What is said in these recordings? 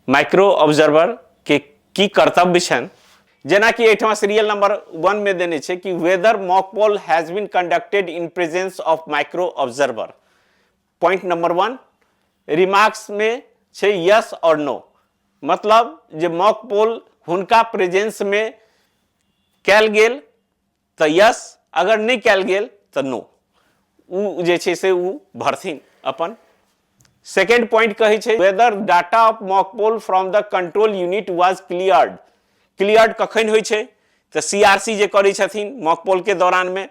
Micro observer के की कर्तव्य छन, जेना कि एठमा सीरियल नंबर 1 में देने छे कि whether mock poll has been conducted in presence of micro observer. Point number 1 remarks में छे यस और नो, मतलब जे मॉक पोल हुनका प्रेजेंस में कैल गेल तो यस, अगर नहीं कैल गेल तो नो, उ जे छे से उ भरथिन अपन। सेकेंड पॉइंट कहे छे whether data of mock poll from the control unit was cleared. Cleared कखन होय छे तो सीआरसी जे करै छथिन मॉक पोल के दौरान में,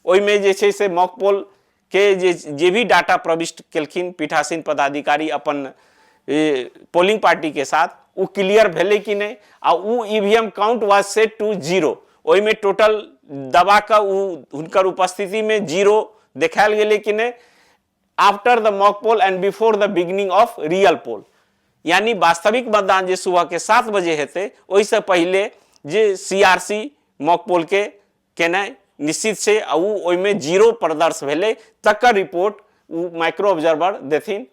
ओइ में जे छे से मॉक पोल के जे भी डाटा प्रविष्ट केलखिन पीठासीन पदाधिकारी अपन पोलिंग पार्टी के साथ, उ क्लियर भेले कि नहीं, आ उ EVM count was set to 0, ओइ में टोटल दबा का उनकर उपस्थिति में 0 देखाल गेले कि नहीं, after the mock poll and before the beginning of real poll. यानी वास्तविक मतदान जे सुबह के 7 बजे हेते ओइसे पहले जे सीआरसी मॉक पोल के केना निश्चित छे, आ उ ओइ में 0 प्रदर्श भेले तकर रिपोर्ट उ माइक्रो ऑब्जर्वर देथिन।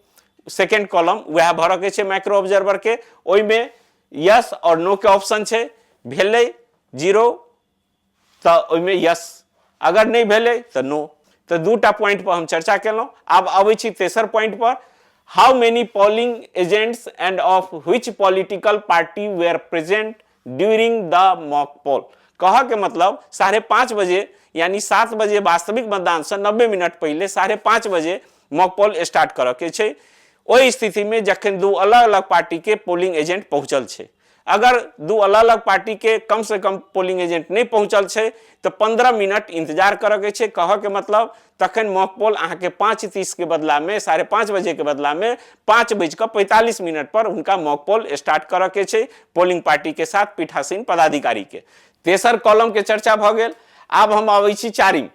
सेकेंड कॉलम वह भर के छे माइक्रो ऑब्जर्वर के, ओइ में यस और नो के ऑप्शन छे, भेले 0 तो ओइ में यस, अगर नहीं भेले तो नो। तो दूटा पॉइंट पर हम चर्चा केलौं। अब आबै छी तेसर पॉइंट पर, how many polling agents end of which political party were present during the mock पोल। कह के मतलब 5:30 बजे यानी 7 बजे वास्तविक मतदान से 90 मिनट पहले 5:30 बजे मॉक पोल स्टार्ट करऽ के छै। ओहि स्थिति में जखन दू अलग अलग पार्टी के पोलिंग एजेंट पहुंचल छे, अगर दू अलग अलग पार्टी के कम से कम पोलिंग एजेंट नहीं पहुंचल छे तो 15 मिनट इंतजार करऽ के छे। कह के मतलब तखन मॉक पोल अहाँ के 5:30 के बदला में 5:30 बजे के बदला में 5:45 पर उनका मॉक पोल स्टार्ट करऽ के छे पोलिंग पार्टी के साथ पीठासीन पदाधिकारी के। तेसर कॉलम के चर्चा भ गेल। आब हम आबै छी चारिम,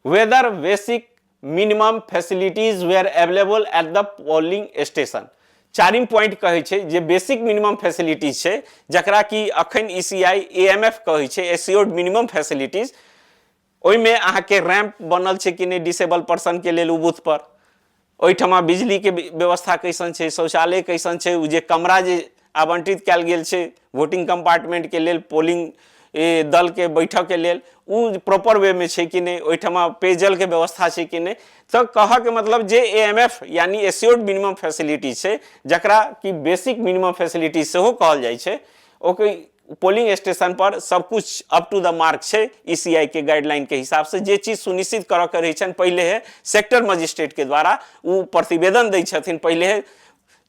whether basic minimum facilities were available at the polling station. चारिम पॉइंट कहे छे जे बेसिक मिनिमम फैसिलिटीज छे, जकरा कि अखन ईसीआई एएमएफ कहे छे एश्योर्ड मिनिमम फैसिलिटीज। ओइ में अहाँ के रैंप बनल छे कि नहीं डिसेबल पर्सन के लेल उ बूथ पर, ओइठमा बिजली के व्यवस्था कैसन छे, शौचालय कैसन छे, उ जे कमरा जे आवंटित कैल गेल छे वोटिंग कंपार्टमेंट के लेल पोलिंग दल के बैठक के लेल उ प्रॉपर वे में छे कि नहीं, ओइठमा पेयजल के व्यवस्था छे कि नहीं। तो कह के मतलब जे एएमएफ यानी एश्योर्ड मिनिमम फैसिलिटी छे, जकरा कि बेसिक मिनिमम फैसिलिटी सेहो कहल जाय छे, ओके पोलिंग स्टेशन पर सब कुछ अप टू द मार्क छे ईसीआई के गाइडलाइन के हिसाब से। जे चीज सुनिश्चित करऽ के रही छन पहले है सेक्टर मजिस्ट्रेट के द्वारा उ प्रतिवेदन दै छथिन पहले है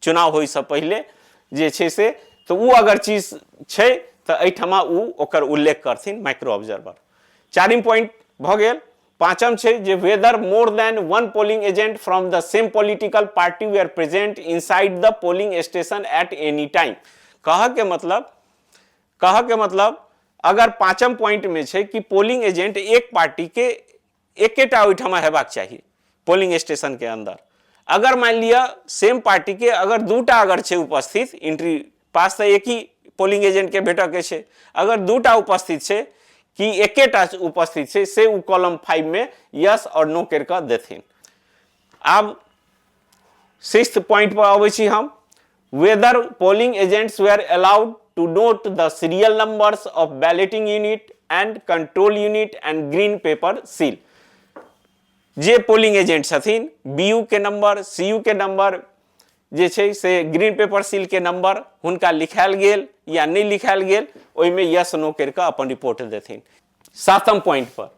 चुनाव होय से पहले जे छे से, तो उ अगर चीज छे तो एठमा उ ओकर उल्लेख करथिन माइक्रो ऑब्जर्वर। चारिम पॉइंट भ गेल। पांचम छे जे whether more than 1 polling agent from the same political party were present inside the polling station at any time. कह के मतलब अगर पांचम पॉइंट में छे कि पोलिंग एजेंट एक पार्टी के एकेटा ओइठमा हेबाक चाहिए पोलिंग स्टेशन के अंदर। अगर मान लिया सेम पार्टी के अगर 2टा अगर छे उपस्थित एंट्री पास तो एक ही पोलिंग एजेंट के भेटऽ के छे, अगर 2टा उपस्थित छे कि एकेटा उपस्थित छे से उ कॉलम 5 में यस और नो करके देथिन। अब 6th पॉइंट पर आबै छी हम, whether polling agents were allowed to note the serial numbers of balloting unit and control unit and green paper seal। J polling agent छथिन बीयू के नंबर सीयू के नंबर जे छे से ग्रीन पेपर सील के नंबर हुनका लिखायल गेल या नहीं लिखायल गेल, ओइ में यस नो करके अपन रिपोर्ट देथिन। 7th पॉइंट पर,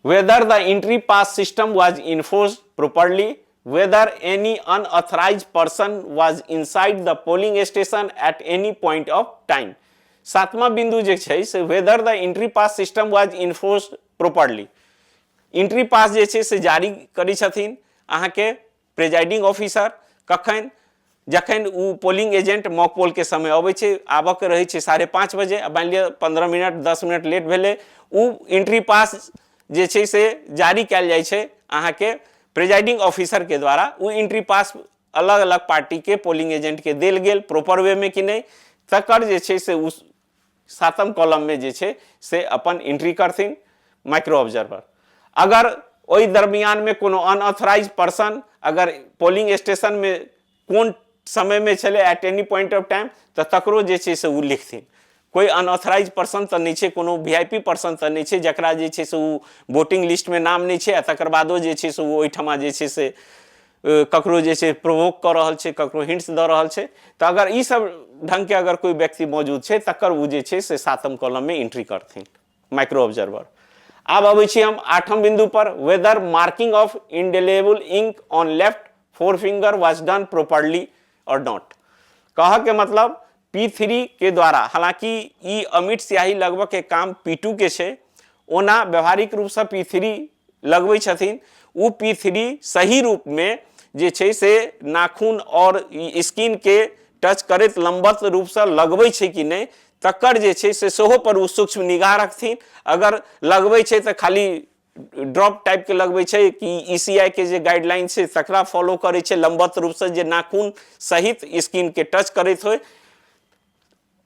whether the entry pass system was enforced properly, whether any unauthorized person was inside the polling station at any point of time। 7वां बिंदु जे छै से whether the entry pass system was enforced properly। Entry pass जे छै से जारी करी छथिन अहाँ के प्रेजाइडिंग ऑफिसर, कखन जखन उ पोलिंग एजेंट मॉक पोल के समय आबै छै, आबऽ के रहे छै 5:30 बजे, अब मान लिया 15 मिनट 10 मिनट लेट भेले, उ एंट्री पास जे छै से जारी कैल जाय छै अहाँ के प्रेजाइडिंग ऑफिसर के द्वारा। वो एंट्री पास अलग अलग पार्टी के पोलिंग एजेंट के देल गेल प्रॉपर वे में कि नहीं, तकर जे छे से उस 7म कॉलम में जे छे से अपन एंट्री करथिन माइक्रो ऑब्जर्वर। अगर ओई दरमियान में कोनो अनऑथराइज पर्सन अगर पोलिंग स्टेशन में कोन समय में चले at any point of time तो तकरो जे छै से उ लिखथिन। कोई अनऑथराइज पर्सन तो नहीं है, कोनो वीआईपी पर्सन तो नहीं है जकरा जे छै से उ वोटिंग लिस्ट में नाम नहीं है, तकर बादो जे छै से ओहि ठमा जे छै से ककरो जे छै प्रोवोक कर रहल छै, ककरो हिंट्स द रहल छै। तो अगर ई सब ढंग के अगर कोई व्यक्ति मौजूद है तकर उ जे छै से 7म कॉलम में एंट्री करथिन माइक्रो ऑब्जर्वर। आब अबै छी हम 8म बिंदु पर, whether marking of indelible ink on left forefinger was done properly और नॉट। कह के मतलब P3 के द्वारा, हालांकि ई अमिट स्याही लगभग के काम P2 के छै, ओना व्यवहारिक रूप से P3 लगबै छथिन। उ P3 सही रूप में जे छै से नाखून और स्किन के टच करैत लंबवत रूप से लगबै छै कि नहीं तकर जे छै से सेहो पर उ सूक्ष्म निगाह रखथिन। अगर लगबै छै तो खाली ड्रॉप टाइप के लगबै छै कि ईसीआई के जे गाइडलाइन छै तकरा फॉलो करै छै, लंबवत रूप से जे नाखून सहित स्किन के टच करैत होय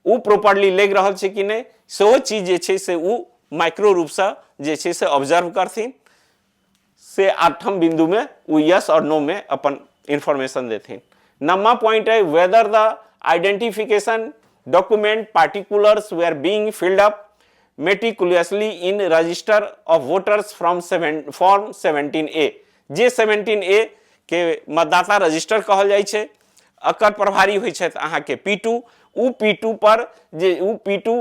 उ प्रॉपर्ली लग रहल छै कि नहीं सेहो चीज जे छै से उ माइक्रो रूप से जे छै से ऑब्जर्व करथिन। से 8म बिंदु में उ यस और नो में अपन इंफॉर्मेशन देथिन। 9वां पॉइंट है, whether the identification document particulars were being filled up meticulously in register of voters from form 17A। जे 17A के मतदाता रजिस्टर कहल जाइ छै, अकर प्रभारी होइ छै अहाँ के P2। उ P2 पर जे उ P2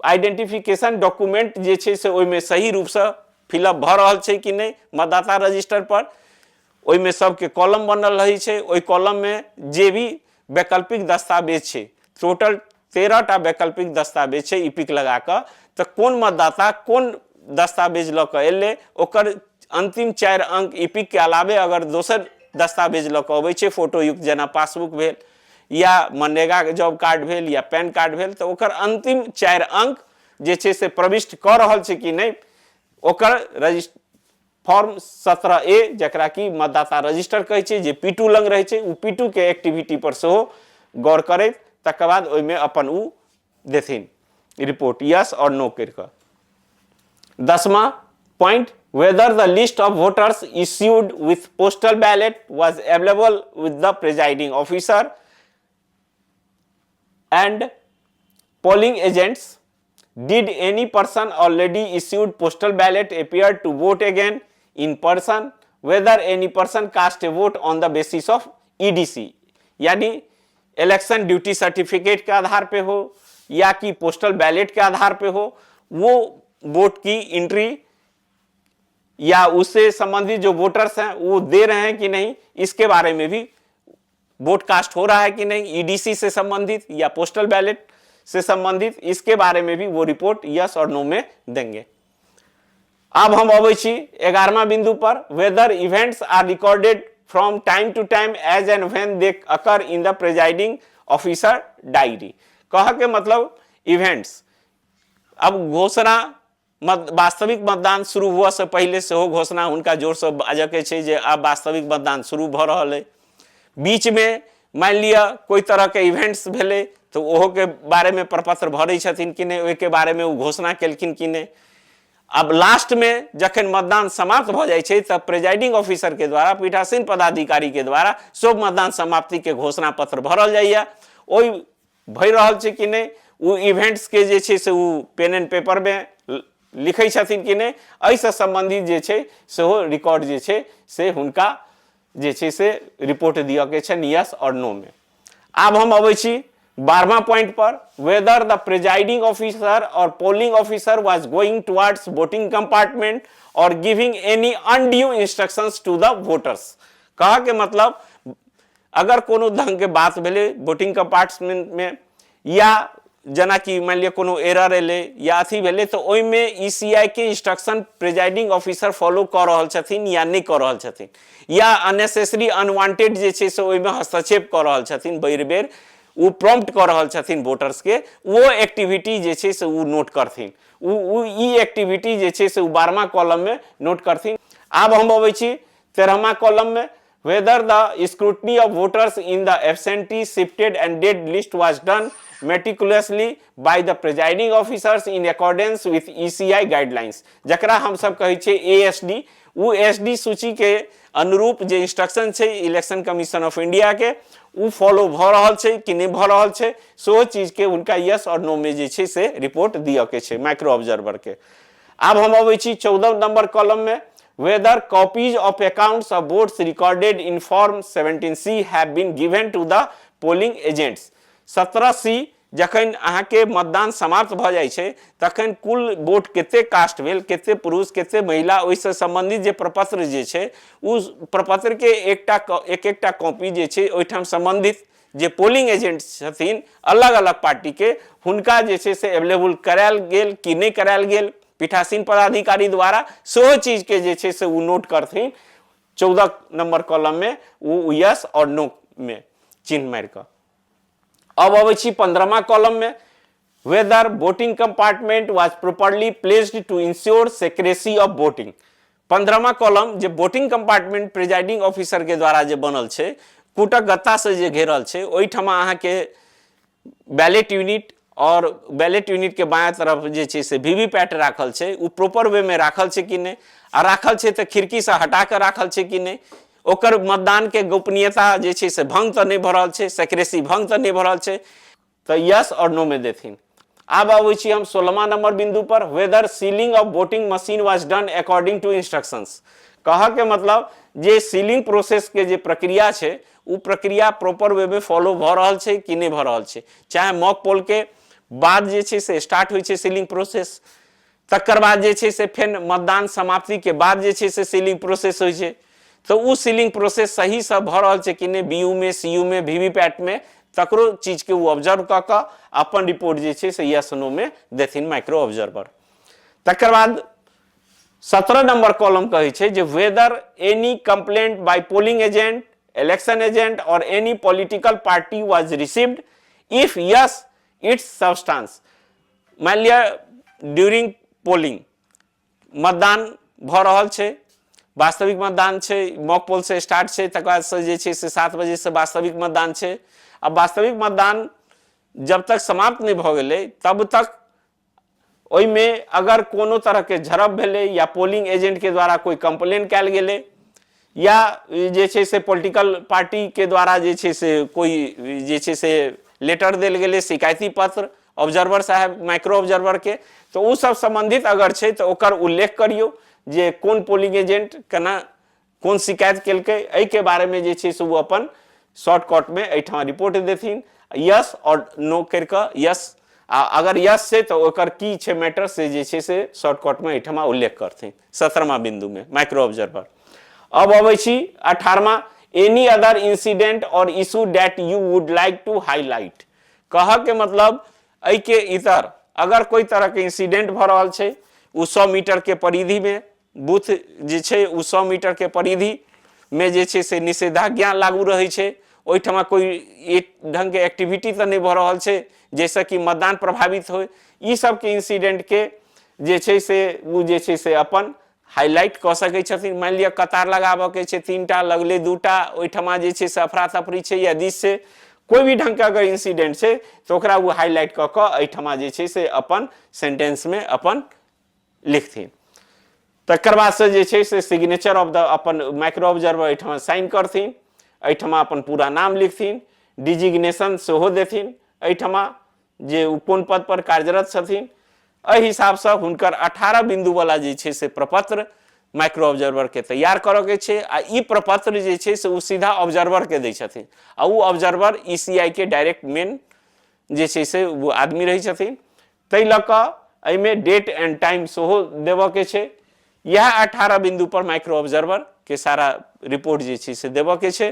आइडेंटिफिकेशन डॉक्यूमेंट जे छै से ओइ में सही रूप से फिलअप भ रहल छै कि नहीं मतदाता रजिस्टर पर, ओइ में सबके कॉलम बनल रही छै। ओइ कॉलम में जे भी वैकल्पिक दस्तावेज छै, टोटल 13 टा वैकल्पिक दस्तावेज छै इपिक लगा क, तो कोन मतदाता कोन दस्तावेज ल क एले ओकर अंतिम 4 अंक इपिक के अलावे अगर दोसर दस्तावेज ल क अबै छै फोटो युक्त, जेना पासबुक भेल या मनरेगा जॉब कार्ड भेल या पैन कार्ड भेल, तो ओकर अंतिम 4 अंक जे छै से प्रविष्ट क रहल छै कि नहीं ओकर फॉर्म 17A जकरा कि मतदाता रजिस्टर कहै छै, जे P2 लंग रहै छै, उ P2 के एक्टिविटी पर सेहो गौर करैत तकर बाद ओइ में अपन उ देथिन रिपोर्ट यस और नो करके। 10वां point, whether the list of voters issued with postal ballot was available with the presiding officer and polling agents. Did any person already issued postal ballot appear to vote again in person? Whether any person cast a vote on the basis of EDC यानी election duty certificate के आधार पे हो या कि postal ballot के आधार पे हो, वो वोट की एंट्री या उससे संबंधित जो वोटर्स हैं वो दे रहे हैं कि नहीं, इसके बारे में भी वोट कास्ट हो रहा है कि नहीं, ईडीसी से संबंधित या पोस्टल बैलेट से संबंधित, इसके बारे में भी वो रिपोर्ट यस और नो में देंगे। अब हम अबै छी 11वां बिंदु पर, whether events are recorded from time to time as and when they occur in the presiding officer diary. कह के मतलब इवेंट्स, अब घोषणा वास्तविक मतदान शुरू हुआ से पहले से हो घोषणा हुनका जोर से बाजय के छै जे आब वास्तविक मतदान शुरू भ रहल है। बीच में मान लिया कोई तरह के इवेंट्स भेले तो ओहो के बारे में प्रपत्र भरै छथिन कि नहीं, ओहि के बारे में वो घोषणा केलखिन कि नहीं। अब लास्ट में जखन मतदान समाप्त भ जाय छै तब प्रिजाइडिंग ऑफिसर के द्वारा, पीठासीन पदाधिकारी के द्वारा सब मतदान समाप्ति के घोषणा पत्र भरल जाइए। ओहि भय रहल छै कि नहीं, वो इवेंट्स के जे छै से वो पेन एंड पेपर में लिखै छथिन कि नहीं, एहिसँ संबंधित जे छै सेहो रिकॉर्ड जे छै से हुनका जे छै से रिपोर्ट दिअ के छै यस और नो में। आब हम अबै छी 12वां पॉइंट पर, वेदर द प्रिजाइडिंग ऑफिसर और polling officer was going towards voting compartment और giving any undue instructions to the voters. कह के मतलब अगर कोनो ढंग के बात भेले वोटिंग कंपार्टमेंट में या जना कि मान लिया कोनो एरर एले या अथी भेले तो ओइ में ईसीआई के इंस्ट्रक्शन प्रिजाइडिंग ऑफिसर फॉलो कर रहल छथिन या नहीं कर रहल छथिन, या अननेसेसरी अनवांटेड जे छै से ओइ में हस्तक्षेप कर रहल छथिन, बेर बेर वो प्रॉम्प्ट कर रहल छथिन वोटर्स के, वो एक्टिविटी जे छै से वो नोट करथिन। ई एक्टिविटी जे छै से 12वां कॉलम में नोट करथिन। आब हम अबै छी 13वां कॉलम में, whether the scrutiny of voters in the absentee shifted and dead list was done meticulously by the presiding officers in accordance with ECI guidelines, जकरा हम सब कहै छै ASD, वो SD सूची के अनुरूप जे इंस्ट्रक्शन छै इलेक्शन कमीशन ऑफ इंडिया के वो फॉलो भ रहल छै कि नहीं भ रहल छै, सो चीज के उनका यस और नो में जे छै से रिपोर्ट दिए के छै माइक्रो ऑब्जर्वर के। अब हम अबै छी 14 नंबर कॉलम में, whether copies of accounts of votes recorded in form 17C have been given to the polling agents। 17C जखन अहाँ के मतदान समाप्त भ जाय छै तखन कुल वोट केते कास्ट भेल, केते पुरुष केते महिला, ओहि से संबंधित जे प्रपत्र जे छै उस प्रपत्र के एकटा कॉपी जे छै ओहिठाम संबंधित जे पोलिंग एजेंट छथिन अलग अलग पार्टी के हुनका जे छै से अवेलेबल करायल गेल कि नहीं करायल गेल पीठासीन पदाधिकारी द्वारा, सो चीज के जे छै से वो नोट करथिन 14 नंबर कॉलम में वो यस और नो में चिन्ह मार कर। अब अबै छी 15वां कॉलम में, whether voting compartment was properly placed to ensure secrecy of voting. 15वां कॉलम जे वोटिंग कंपार्टमेंट प्रिजाइडिंग ऑफिसर के द्वारा जे बनल छै कूटक गत्ता से जे घेरल छै ओहिठमा अहाँ के बैलेट यूनिट और बैलेट यूनिट के बाया तरफ जे छै से वीवीपैट राखल छै उ प्रॉपर वे में राखल छै कि नहीं, आ राखल छै तो खिड़की से हटा कर राखल छै कि नहीं, ओकर मतदान के गोपनीयता जे छै से भंग तो नहीं भ रहल छै, सेक्रेसी भंग तो नहीं भ रहल छै, तो यस और नो में देथिन। अब आबै छी हम 16वां नंबर बिंदु पर, whether sealing of voting machine was done according to instructions. कहा के मतलब जे सीलिंग प्रोसेस के जे प्रक्रिया छै उ प्रक्रिया प्रॉपर वे में फॉलो भ रहल छै कि नहीं भ रहल छै, चाहे मॉक पोल के बाद जे छै से स्टार्ट होइ छै सीलिंग प्रोसेस, तकर बाद जे छै से फेन मतदान समाप्ति के बाद जे छै से सीलिंग प्रोसेस होइ छै, तो उ सीलिंग प्रोसेस सही से भ रहल छै कि नहीं बीयू में सीयू में वीवीपैट में, तकरो चीज के वो ऑब्जर्व क के अपन रिपोर्ट जे छै से यस नो में देथिन माइक्रो ऑब्जर्वर। तकर बाद 17 नंबर कॉलम कहे छै जे whether any complaint by polling agent, election agent और any political party was received, if yes its substance. मान लिया ड्यूरिंग पोलिंग मतदान भ रहल छै, वास्तविक मतदान छै, मॉक पोल से स्टार्ट छै, तकर बाद से जे छै से 7 बजे से वास्तविक मतदान छै। अब वास्तविक मतदान जब तक समाप्त नहीं भ गेलै तब तक ओहि में अगर कोनो तरह के झड़प भेलै या पोलिंग एजेंट के द्वारा कोई कंप्लेन कैल गेलै या जे छै से पॉलिटिकल पार्टी के द्वारा जे छै से कोई जे छै से लेटर देल गेलै शिकायती पत्र ऑब्जर्वर साहब माइक्रो ऑब्जर्वर के, तो उ सब संबंधित अगर छै तो ओकर उल्लेख करियो जे कोन पोलिंग एजेंट केना कोन शिकायत केलकै, एहि के बारे में जे छै से वो अपन शॉर्टकट में एठमा रिपोर्ट देथिन यस और नो करके, यस अगर यस छै तो ओकर की छै मैटर से जे छै से शॉर्टकट में एठमा उल्लेख करथिन 17वां बिंदु में माइक्रो ऑब्जर्वर। अब अबै छी 18वां, एनी अदर इंसिडेंट और issue that you would like to highlight. कह के मतलब एहि के इतर अगर कोई तरह के इंसिडेंट भ रहल छै उ 100 मीटर के परिधि में बूथ जे छै उ 100 मीटर के परिधि में जे छै से निषेधाज्ञा लागू रहै छै, ओहिठमा कोई एक ढंग के एक्टिविटी तो नहीं भ रहल छै जैसे कि मतदान प्रभावित हो, ई सब के इंसिडेंट के जे छै से वो जे छै से अपन हाईलाइट क सकै छथिन। मान लिया कतार लगाबे के छै 3टा लगले 2टा, ओहिठमा जे छै से अफरा तफरी छै या दिस से कोई भी ढंग के अगर इंसिडेंट छै तो ओकरा वो हाईलाइट क के एठमा जे छै से अपन सेंटेंस में अपन लिखथिन। तकर बाद से जे छै से सिग्नेचर ऑफ द अपन माइक्रो ऑब्जर्वर एठमा साइन करथिन, एठमा अपन पूरा नाम लिखथिन, डिजिग्नेशन सेहो देथिन, एठमा जे कोन पद पर कार्यरत छथिन, एहि हिसाब से हुनकर 18 बिंदु वाला जे छै से प्रपत्र माइक्रो ऑब्जर्वर के तैयार करे के छै, आ ई प्रपत्र जे छै से उ सीधा ऑब्जर्वर के दै छथिन, आ उ ऑब्जर्वर ईसीआई के डायरेक्ट मेन जे छै से वो आदमी रही छथिन। तै ल क एहि में डेट एंड टाइम सेहो देबे के छै। यह 18 बिंदु पर माइक्रो ऑब्जर्वर के सारा रिपोर्ट जे छै से देबे के छै।